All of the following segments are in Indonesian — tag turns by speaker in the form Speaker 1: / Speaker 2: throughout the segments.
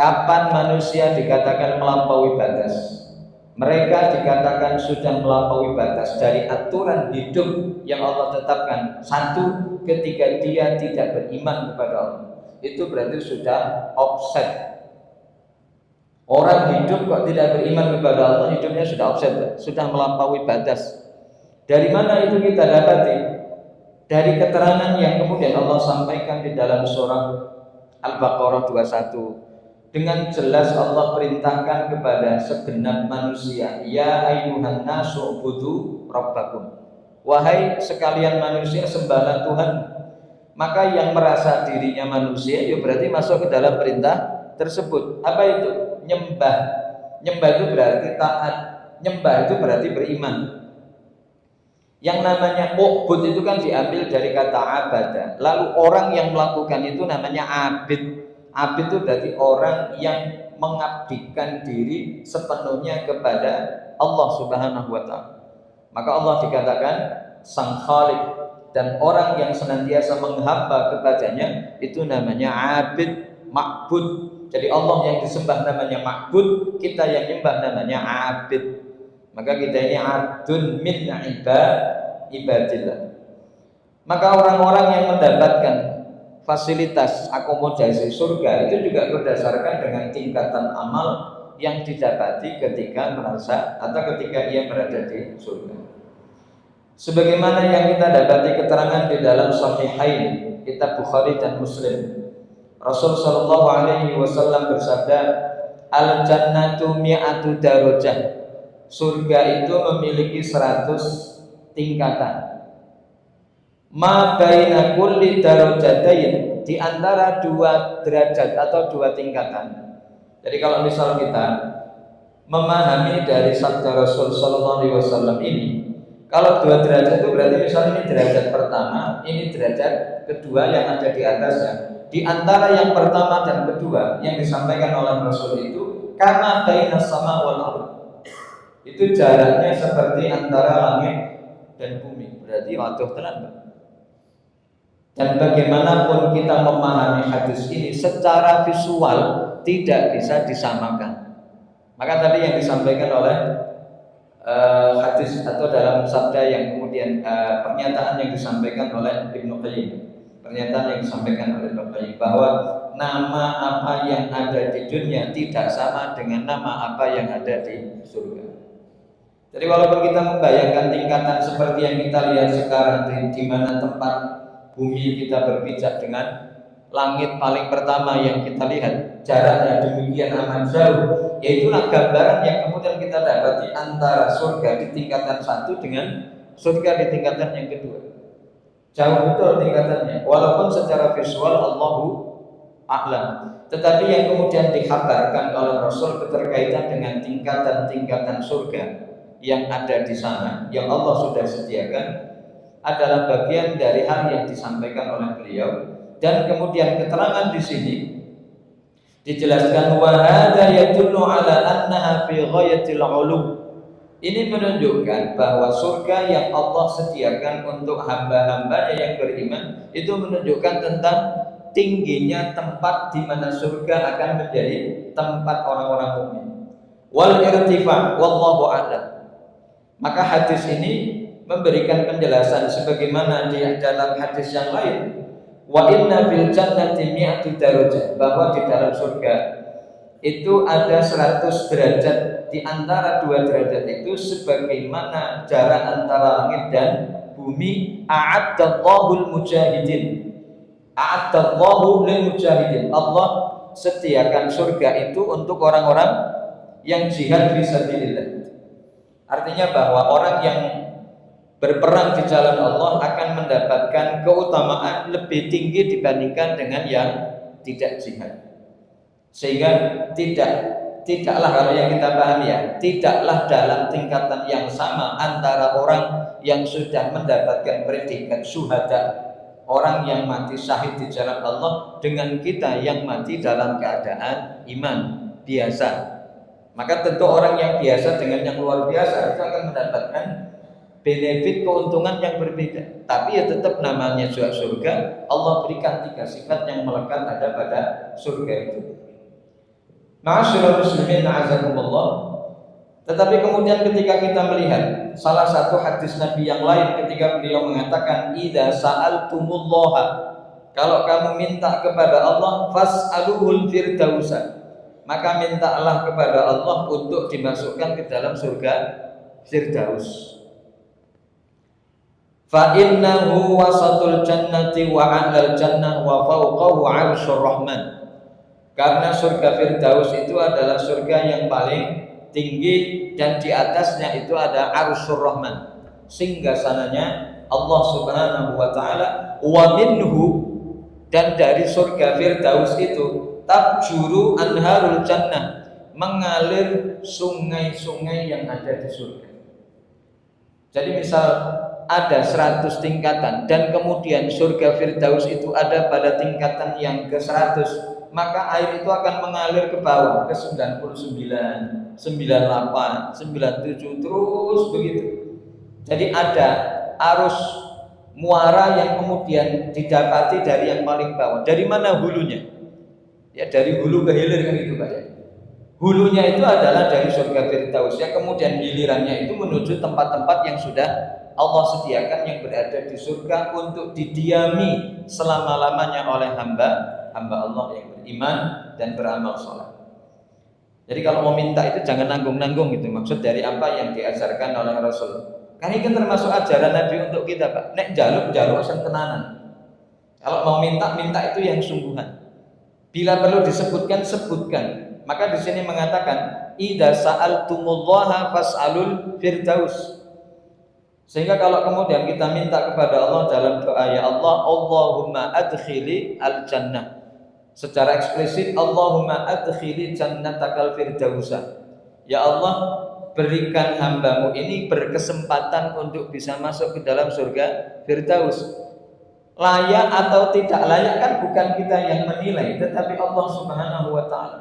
Speaker 1: Kapan manusia dikatakan melampaui batas? Mereka dikatakan sudah melampaui batas dari aturan hidup yang Allah tetapkan. Satu, ketika dia tidak beriman kepada Allah, itu berarti sudah offset. Orang hidup kok tidak beriman kepada Allah, hidupnya sudah offset, sudah melampaui batas. Dari mana itu kita dapati? Dari keterangan yang kemudian Allah sampaikan di dalam surah Al-Baqarah 21. Dengan jelas Allah perintahkan kepada segenap manusia, ya ayyuhan nasu ubudu rabbakum. Wahai sekalian manusia, sembahlah Tuhan. Maka yang merasa dirinya manusia, ya berarti masuk ke dalam perintah tersebut. Apa itu? Nyembah. Nyembah itu berarti taat. Nyembah itu berarti beriman. Yang namanya ubud itu kan diambil dari kata abadah. Lalu orang yang melakukan itu namanya abid. Abid itu berarti orang yang mengabdikan diri sepenuhnya kepada Allah Subhanahu wa ta'ala. Maka Allah dikatakan sang khaliq, dan orang yang senantiasa menghamba kepadanya itu namanya abid, ma'bud. Jadi Allah yang disembah namanya ma'bud, kita yang nyembah namanya abid. Maka kita ini abdun min ibadillah. Maka orang-orang yang mendapatkan fasilitas akomodasi surga itu juga berdasarkan dengan tingkatan amal yang didapati ketika merasa atau ketika ia berada di surga. Sebagaimana yang kita dapati keterangan di dalam Sahihain, kitab Bukhari dan Muslim, Rasul sallallahu alaihi wasallam bersabda, al jannatu mi'atu darajah. Surga itu memiliki 100 tingkatan. Ma baina kulli darajatain, di antara 2 derajat atau 2 tingkatan. Jadi kalau misal kita memahami dari sabda Rasul sallallahu alaihi wasallam ini, kalau 2 derajat itu berarti misal ini derajat pertama, ini derajat kedua yang ada di atasnya. Di antara yang pertama dan kedua yang disampaikan oleh Rasul itu kama bainas sama wal ardh. Itu jaraknya seperti antara langit dan bumi. Berarti waktu tenan. Dan bagaimanapun kita memahami hadis ini secara visual tidak bisa disamakan. Maka tadi yang disampaikan oleh hadis atau dalam sabda yang kemudian pernyataan yang disampaikan oleh Ibnu Qayyim, pernyataan yang disampaikan oleh Ibnu Qayyim bahwa nama apa yang ada di dunia tidak sama dengan nama apa yang ada di surga. Jadi walaupun kita membayangkan tingkatan seperti yang kita lihat sekarang di mana tempat bumi kita berpijak dengan langit paling pertama yang kita lihat, jaraknya demikian amat jauh. Yaitulah gambaran yang kemudian kita dapati antara surga di tingkatan 1 dengan surga di tingkatan yang kedua. Jauh betul tingkatannya, walaupun secara visual Allahu a'lam. Tetapi yang kemudian dikabarkan oleh Rasul keterkaitan dengan tingkatan-tingkatan surga yang ada di sana, yang Allah sudah sediakan, adalah bagian dari hal yang disampaikan oleh beliau. Dan kemudian keterangan di sini dijelaskan wa hadza yadullu ala annaha fi ghayatil 'ulu. Ini menunjukkan bahwa surga yang Allah sediakan untuk hamba-hambanya yang beriman itu menunjukkan tentang tingginya tempat di mana surga akan menjadi tempat orang-orang mukmin. Wal irtifa wallahu a'lam. Maka hadis ini memberikan penjelasan sebagaimana di dalam hadis yang lain, wa inna fil jannati mi'atu darajah, bahwa di dalam surga itu ada 100 derajat. Di antara 2 derajat itu sebagaimana jarak antara langit dan bumi. A'addallahu mujahidin, a'addallahu lil mujahidin. Allah sediakan surga itu untuk orang-orang yang jihad fisabilillah. Artinya bahwa orang yang berperang di jalan Allah akan mendapatkan keutamaan lebih tinggi dibandingkan dengan yang tidak jihad. Sehingga tidaklah, kalau yang kita pahami ya, tidaklah dalam tingkatan yang sama antara orang yang sudah mendapatkan predikat syuhada, orang yang mati syahid di jalan Allah, dengan kita yang mati dalam keadaan iman biasa. Maka tentu orang yang biasa dengan yang luar biasa itu akan mendapatkan benefit, keuntungan yang berbeda. Tapi ya tetap namanya juga surga. Allah berikan 3 sifat yang melekat ada pada surga itu. Ma'asyiral muslimin a'azakumullah. Tetapi kemudian ketika kita melihat salah satu hadis Nabi yang lain ketika beliau mengatakan idza sa'altumullaha, kalau kamu minta kepada Allah fas'aluhul firdausa, maka mintalah kepada Allah untuk dimasukkan ke dalam surga Firdaus. Fa innahu wasatul jannati wa 'alal jannah wa fawqahu 'arsyur rahman. Karena surga Firdaus itu adalah surga yang paling tinggi dan di atasnya itu ada Arsyur Rahman, singgasananya Allah Subhanahu wa taala. Wa minhu, dan dari surga Firdaus itu tabjuru anharul jannah, mengalir sungai-sungai yang ada di surga. Jadi misal ada 100 tingkatan dan kemudian surga Firdaus itu ada pada tingkatan yang ke-100, maka air itu akan mengalir ke bawah ke 99, 98, 97 terus begitu. Jadi ada arus muara yang kemudian didapati dari yang paling bawah. Dari mana hulunya? Ya dari hulu ke hilir kan gitu Pak ya. Hulunya itu adalah dari surga Firdaus ya, kemudian hilirannya itu menuju tempat-tempat yang sudah Allah sediakan yang berada di surga untuk didiami selama-lamanya oleh hamba Allah yang beriman dan beramal saleh. Jadi kalau mau minta itu jangan nanggung-nanggung gitu. Maksud dari apa yang diajarkan oleh Rasul. Karena ini kan termasuk ajaran Nabi untuk kita, Pak. Nek jaluk sing tenanan. Kalau mau minta itu yang sungguhan. Bila perlu disebutkan, sebutkan. Maka di sini mengatakan idza sa'altumullaha fas'alul firdaus. Sehingga kalau kemudian kita minta kepada Allah dalam doa, ya Allah, Allahumma adkhili al-jannah. Secara eksplisit, Allahumma adkhili jannatakal firdausa. Ya Allah, berikan hambamu ini berkesempatan untuk bisa masuk ke dalam surga Firdaus. Layak atau tidak layak kan bukan kita yang menilai, tetapi Allah Subhanahu wa taala.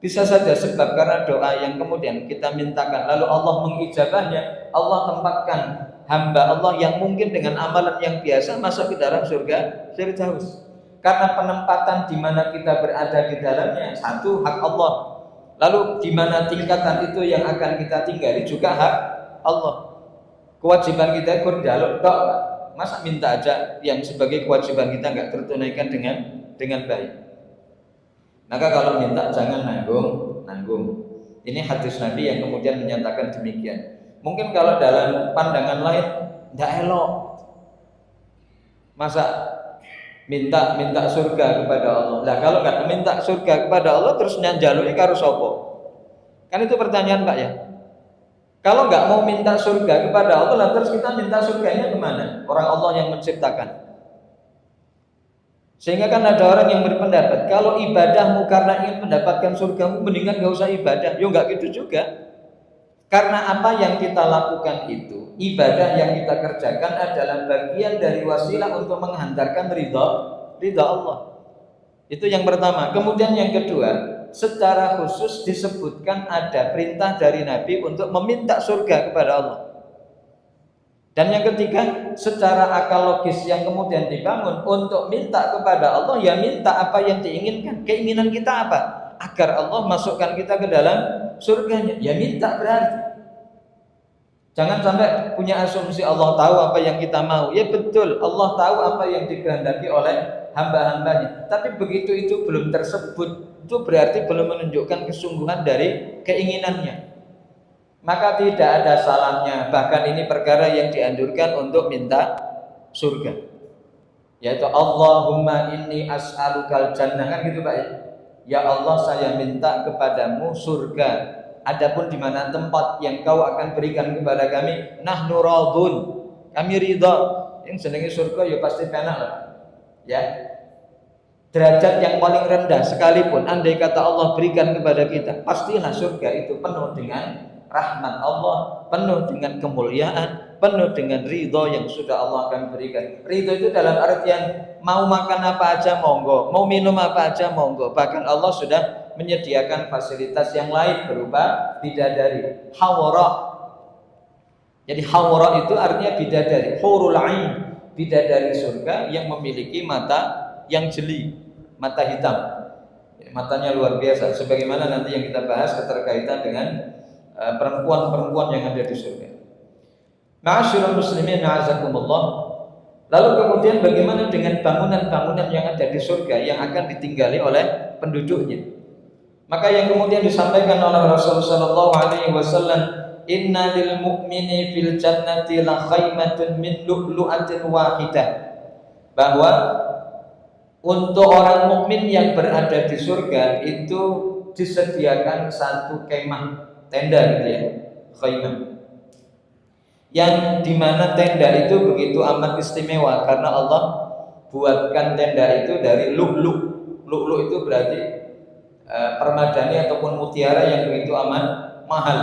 Speaker 1: Bisa saja sebab karena doa yang kemudian kita mintakan lalu Allah mengijabahnya, Allah tempatkan hamba Allah yang mungkin dengan amalan yang biasa masuk ke dalam surga Firdaus. Karena penempatan di mana kita berada di dalamnya satu hak Allah. Lalu di mana tingkatan itu yang akan kita tinggali juga hak Allah. Kewajiban kita jaluk tok, masa minta aja yang sebagai kewajiban kita enggak tertunaikan dengan baik. Maka kalau minta jangan nanggung. Ini hadis Nabi yang kemudian menyatakan demikian. Mungkin kalau dalam pandangan lain enggak elok. Masa minta surga kepada Allah. Nah, kalau enggak minta surga kepada Allah terus njaluk karo sapa? Kan itu pertanyaan, Pak ya. Kalau enggak mau minta surga kepada Allah, terus kita minta surganya kemana? Orang Allah yang menciptakan. Sehingga kan ada orang yang berpendapat kalau ibadahmu karena ingin mendapatkan surgamu, mendingan enggak usah ibadah. Ya enggak gitu juga. Karena apa yang kita lakukan itu, ibadah yang kita kerjakan adalah bagian dari wasilah untuk menghantarkan ridha Allah. Itu yang pertama. Kemudian yang kedua, secara khusus disebutkan ada perintah dari Nabi untuk meminta surga kepada Allah. Dan yang ketiga, secara akal logis yang kemudian dibangun untuk minta kepada Allah, ya minta apa yang diinginkan. Keinginan kita apa? Agar Allah masukkan kita ke dalam surganya. Ya minta berarti. Jangan sampai punya asumsi Allah tahu apa yang kita mau. Ya betul, Allah tahu apa yang dikehendaki oleh hamba-hambanya. Tapi begitu itu belum tersebut, itu berarti belum menunjukkan kesungguhan dari keinginannya. Maka tidak ada salahnya. Bahkan ini perkara yang dianjurkan untuk minta surga. Yaitu Allahumma inni as'alukal jannah, kan gitu Pak ya. Ya Allah, saya minta kepadamu surga. Adapun di mana tempat yang kau akan berikan kepada kami, nahnu radun, kami ridha. Yang jenenge surga ya pasti penak lah. Ya. Derajat yang paling rendah sekalipun andai kata Allah berikan kepada kita, pastilah surga itu penuh dengan rahmat Allah, penuh dengan kemuliaan, penuh dengan ridha yang sudah Allah akan berikan. Ridha itu dalam artian mau makan apa aja monggo, mau minum apa aja monggo. Bahkan Allah sudah menyediakan fasilitas yang lain berupa bidadari, hawara. Jadi hawara itu artinya bidadari, hurul ain, bidadari surga yang memiliki mata yang jeli, mata hitam. matanya luar biasa. Sebagaimana nanti yang kita bahas keterkaitan dengan perempuan-perempuan yang ada di surga. Ma'asyiral muslimin a'azakumullah. Lalu kemudian bagaimana dengan bangunan-bangunan yang ada di surga yang akan ditinggali oleh penduduknya? Maka yang kemudian disampaikan oleh Rasulullah sallallahu alaihi wasallam, "Inna lil mu'mini fil jannati la khaymatun min lu'lu'atin wahidah." Bahwa untuk orang mukmin yang berada di surga itu disediakan satu kemah, tenda gitu ya, khaymah. Yang dimana tenda itu begitu amat istimewa karena Allah buatkan tenda itu dari lu'lu'. Lu'lu' itu berarti permadani ataupun mutiara yang begitu amat mahal.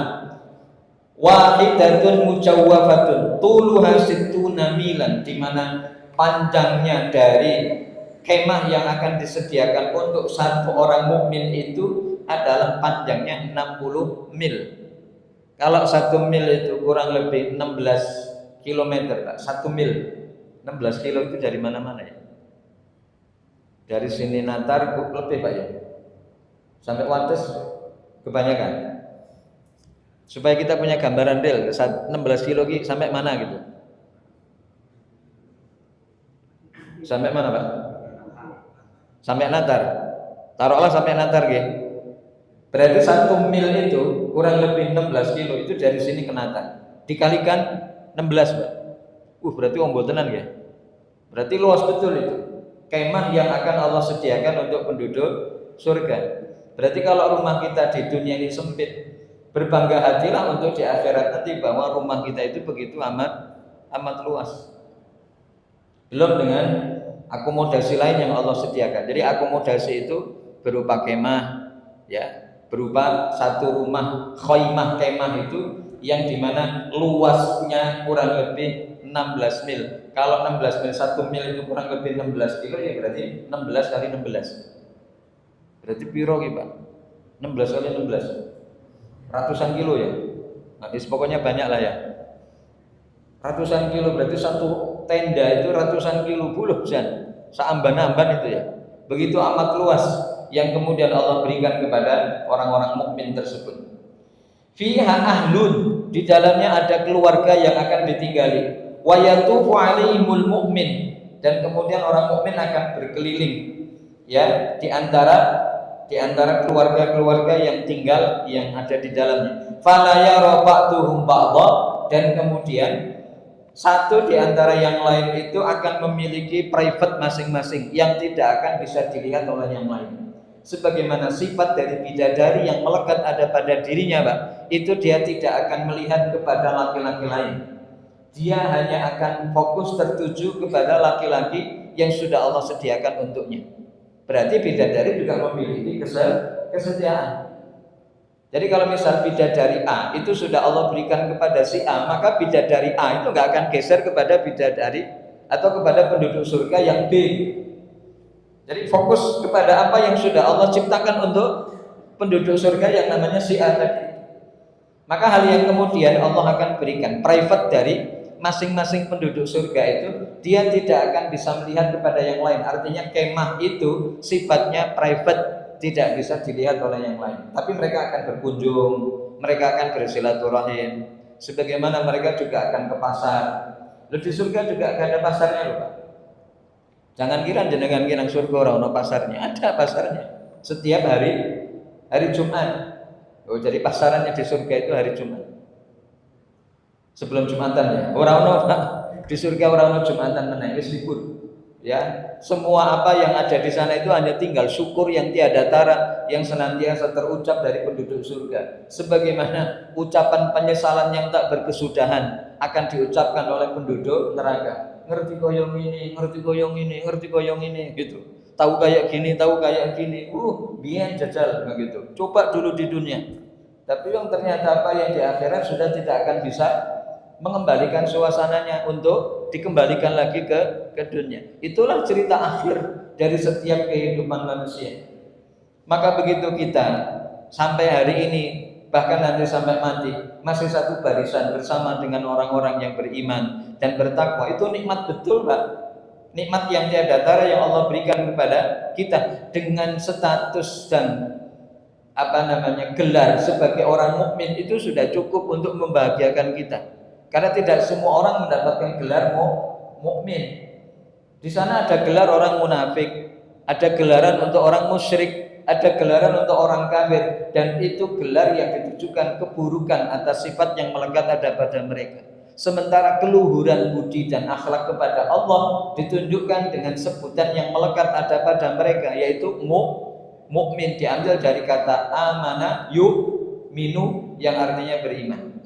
Speaker 1: Wahidatun mujawwafatun tuluha sittuna milan, di mana panjangnya dari kemah yang akan disediakan untuk satu orang mukmin itu adalah panjangnya 60 mil. Kalau 1 mil itu kurang lebih 16 km, Pak. 1 mil 16 kilo itu dari mana-mana ya? Dari sini Natar lebih, Pak ya. Sampai Wates kebanyakan. Supaya kita punya gambaran real 16 kilo sampai mana gitu. Sampai mana, Pak? Sampai Natar. Taruhlah sampai Natar gitu. Berarti 1 mil itu kurang lebih 16 kilo itu dari sini ke Natar. Dikalikan 16, Pak. Berarti ombotenan ya. Berarti luas betul itu. Kemah yang akan Allah sediakan untuk penduduk surga. Berarti kalau rumah kita di dunia ini sempit, berbangga hatilah untuk di akhirat nanti bahwa rumah kita itu begitu amat luas. Belum dengan akomodasi lain yang Allah sediakan. Jadi akomodasi itu berupa kemah, ya, berupa satu rumah khaymah kemah itu yang dimana luasnya kurang lebih 16 mil. Kalau 16 mil, 1 mil itu kurang lebih 16 kilo ya berarti 16 kali 16. Berarti piro ki, Pak? 16 kali 16. Ratusan kilo ya. Nah, pokoknya banyak lah ya. Ratusan kilo berarti satu tenda itu ratusan kilo buluh jan. Saamban-amban itu ya. Begitu amat luas yang kemudian Allah berikan kepada orang-orang mukmin tersebut. Fiha ahlun, di dalamnya ada keluarga yang akan ditinggali. Wa yatufu alaihimul mu'min, dan kemudian orang mukmin akan berkeliling ya di antara keluarga-keluarga yang tinggal yang ada di dalamnya. Fala yara ba'duhum ba'dha, dan kemudian satu di antara yang lain itu akan memiliki private masing-masing yang tidak akan bisa dilihat oleh yang lain. Sebagaimana sifat dari bidadari yang melekat ada pada dirinya, Pak, itu dia tidak akan melihat kepada laki-laki lain. Dia hanya akan fokus tertuju kepada laki-laki yang sudah Allah sediakan untuknya. Berarti bidadari juga memiliki kesetiaan. Jadi kalau misal bidadari A itu sudah Allah berikan kepada si A, maka bidadari A itu nggak akan geser kepada bidadari atau kepada penduduk surga yang B. Jadi fokus kepada apa yang sudah Allah ciptakan untuk penduduk surga yang namanya si A tadi. Maka hal yang kemudian Allah akan berikan private dari masing-masing penduduk surga itu, dia tidak akan bisa melihat kepada yang lain. Artinya kemah itu sifatnya private, tidak bisa dilihat oleh yang lain. Tapi mereka akan berkunjung, mereka akan bersilaturahim. Sebagaimana mereka juga akan ke pasar. Lalu di surga juga akan ada pasarnya loh, Pak. Jangan kira jenengan kira surga ora ono pasarnya, ada pasarnya. Setiap hari Jumat. Jadi pasarannya di surga itu hari Jumat. Sebelum Jumatan ya. Ora ono di surga ora ono Jumatan meneh, wis libur. Ya, semua apa yang ada di sana itu hanya tinggal syukur yang tiada tara yang senantiasa terucap dari penduduk surga. Sebagaimana ucapan penyesalan yang tak berkesudahan akan diucapkan oleh penduduk neraka. Ngerti koyong ini, ngerti koyong ini, ngerti koyong ini, gitu. Tahu kayak gini, biyen jajal begitu. Coba dulu di dunia. Tapi yang ternyata apa yang di akhirat sudah tidak akan bisa mengembalikan suasananya untuk dikembalikan lagi ke dunia. Itulah cerita akhir dari setiap kehidupan manusia. Maka begitu kita sampai hari ini, bahkan nanti sampai mati, masih satu barisan bersama dengan orang-orang yang beriman dan bertakwa, itu nikmat betul, Pak. nikmat yang tiada tara yang Allah berikan kepada kita dengan status dan gelar sebagai orang mukmin itu sudah cukup untuk membahagiakan kita. Karena tidak semua orang mendapatkan gelar mukmin. Di sana ada gelar orang munafik, ada gelaran untuk orang musyrik, ada gelaran untuk orang kafir, dan itu gelar yang ditujukan keburukan atas sifat yang melekat ada pada mereka. Sementara keluhuran budi dan akhlak kepada Allah ditunjukkan dengan sebutan yang melekat ada pada mereka, yaitu mukmin, diambil dari kata amana yu'minu yang artinya beriman.